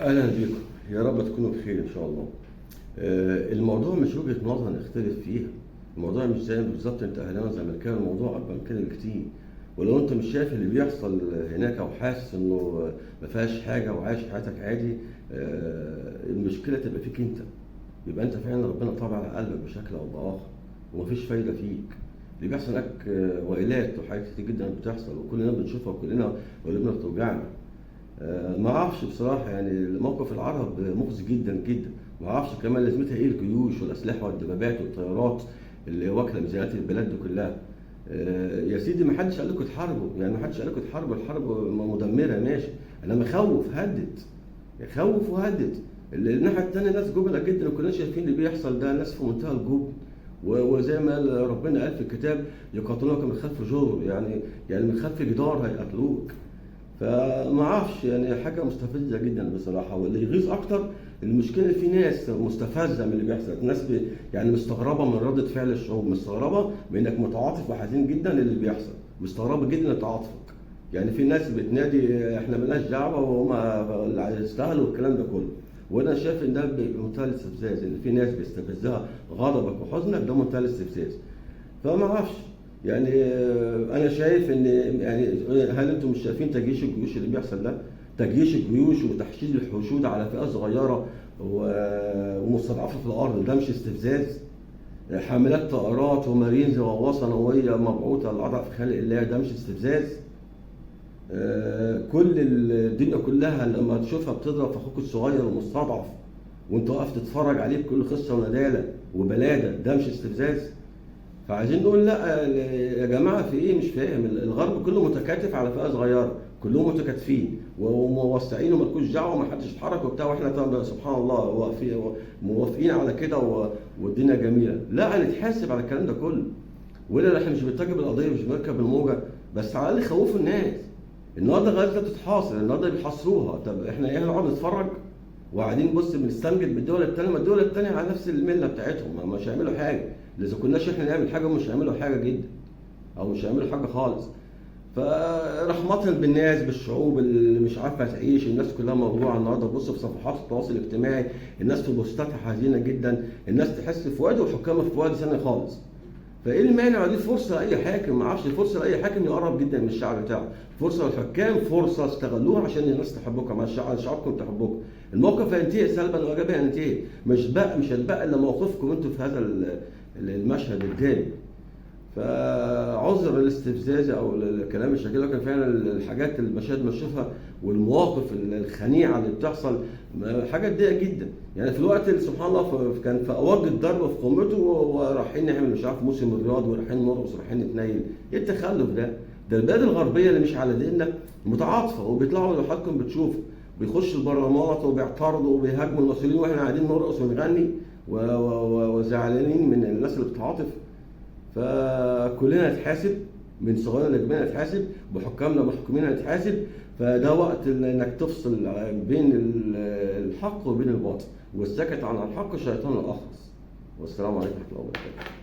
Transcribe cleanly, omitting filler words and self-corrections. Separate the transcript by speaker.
Speaker 1: اهلا بكم. يا رب تكونوا بخير ان شاء الله. الموضوع مش وجهة نظر نختلف فيها. الموضوع مش زي بالظبط انت اهلاوي وزملكاوي، الموضوع اكبر من كده بكتير. ولو انت مش شايف اللي بيحصل هناك او حاسس انه ما فيهاش حاجه وعايش حياتك عادي، المشكله تبقى فيك انت. يبقى انت فعلا ربنا طابع على قلبك بشكل او باخر ومفيش فايده فيك. اللي بيحصل هناك ويلات وحاجات كتير جدا بتحصل وكلنا بنشوفها وكلنا قلوبنا بتوجعنا. ما اعرفش بصراحه، يعني موقف العرب مخزي جدا جدا. ما اعرفش كمان لازمتها ايه الجيوش والاسلحه والدبابات والطيارات اللي واكله ميزانيات البلاد دي كلها. يا سيدي ما حدش قال لكم تحاربوا، يعني ما حدش قال لكم تحاربوا، الحرب مدمره ماشي، انا مخوف هدد، خوف وهدد. الناحيه الثانيه ناس جبنه جدا وكلنا شايفين اللي بيحصل ده، ناس في منتهى الجبن. وزي ما ربنا قال في الكتاب يقاتلونك من خلف جدر، يعني من خلف جدار هيقتلوك. فما اعرفش، يعني حاجه مستفزه جدا بصراحه. واللي يغيظ اكتر المشكله في ناس مستفزه من اللي بيحصل، ناس يعني مستغربه من رده فعل الشعوب، مستغربه بانك متعاطف وحزين جدا للي بيحصل، مستغربه جدا لتعاطفك. يعني في ناس بتنادي احنا مالناش دعوه وهم اللي يستاهلوا الكلام ده كله. وانا شايف ان ده بمنتهى الاستفزاز، ان في ناس بيستفزها غضبك وحزنك، ده منتهى الاستفزاز. فما اعرفش، يعني انا شايف ان، يعني هل انتم مش شايفين تجيش الجيوش اللي بيحصل ده؟ تجيش الجيوش وتحشيد الحشود على فئه صغيره ومستضعفه في الارض، ده مش استفزاز؟ حاملات طائرات ومارينز وغواصه نوويه مبعوثه لاضعف خلق الله، ده مش استفزاز؟ كل الدنيا كلها لما تشوفها بتضرب في اخوك الصغير المستضعف وانت واقف تتفرج عليه بكل خصه ونداله وبلاده، ده مش استفزاز؟ فعايزين نقول لا يا جماعه، في ايه؟ مش فاهم. الغرب كله متكاتف على فئه صغيره، كلهم متكاتفين وموسعين ومالكوش دعوه ومحدش يتحرك وبتاع، واحنا سبحان الله موافقين على كده والدنيا جميله. لا، هنتحاسب على الكلام ده كله. ولا احنا مش بنرتكب القضيه، مش بنركب الموجه، بس على الاقل خوفوا الناس. النهارده غزه بتتحاصر، النهارده بيحاصروها، طب احنا ايه هنقعد نتفرج وقاعدين نبص بنستنجد بالدول الثانيه؟ ما الدول الثانيه على نفس المله بتاعتهم، مش هيعملوا حاجه. اذا كناش احنا نعمل حاجه مش هيعملوا حاجه جدا، او مش هيعملوا حاجه خالص. فرحمه بالناس، بالشعوب اللي مش عارفه تعيش، الناس كلها موضوعه النهارده. بص في صفحات التواصل الاجتماعي، الناس في بوستاتها حزينه جدا، الناس تحس في وادي والحكام في وادي ثاني خالص. فايه المانع؟ دي فرصه لاي حاكم، ما اعرفش، فرصه لاي حاكم يقرب جدا من الشعب بتاعه، فرصه للحكام، فرصه استغلوها عشان الناس تحبكم، شعبكم تحبكم. الموقف هينتهي سلبا وايجابا، هينتهي. مش هتبقى الا موقفكم انتم في هذا المشهد الجامد. فعذر الاستفزاز او الكلام الشكل، لكن فعلا الحاجات المشاهد بنشوفها والمواقف الخنيعه اللي بتحصل حاجه تضايق جدا. يعني في الوقت اللي سبحان الله كان في اوج الضرب في قمته ورايحين نعمل مش عارف موسم الرياض ورايحين نرقص ورايحين نتنيل، ايه التخلف ده؟ ده البلاد الغربيه اللي مش على ديننا متعاطفه وبيطلعوا لو حضراتكم بتشوفوا بيخشوا البرلمانات وبيعترضوا وبيهاجموا المصريين واحنا قاعدين نرقص ونغني وزعلانين من الناس اللي بتتعاطف. فكلنا نتحاسب، من صغيرنا لكبيرنا نتحاسب، بحكامنا محكومين نتحاسب. فده وقت انك تفصل بين الحق وبين الباطل، والسكت عن الحق شيطان الاخرس. والسلام عليكم ورحمه الله وبركاته.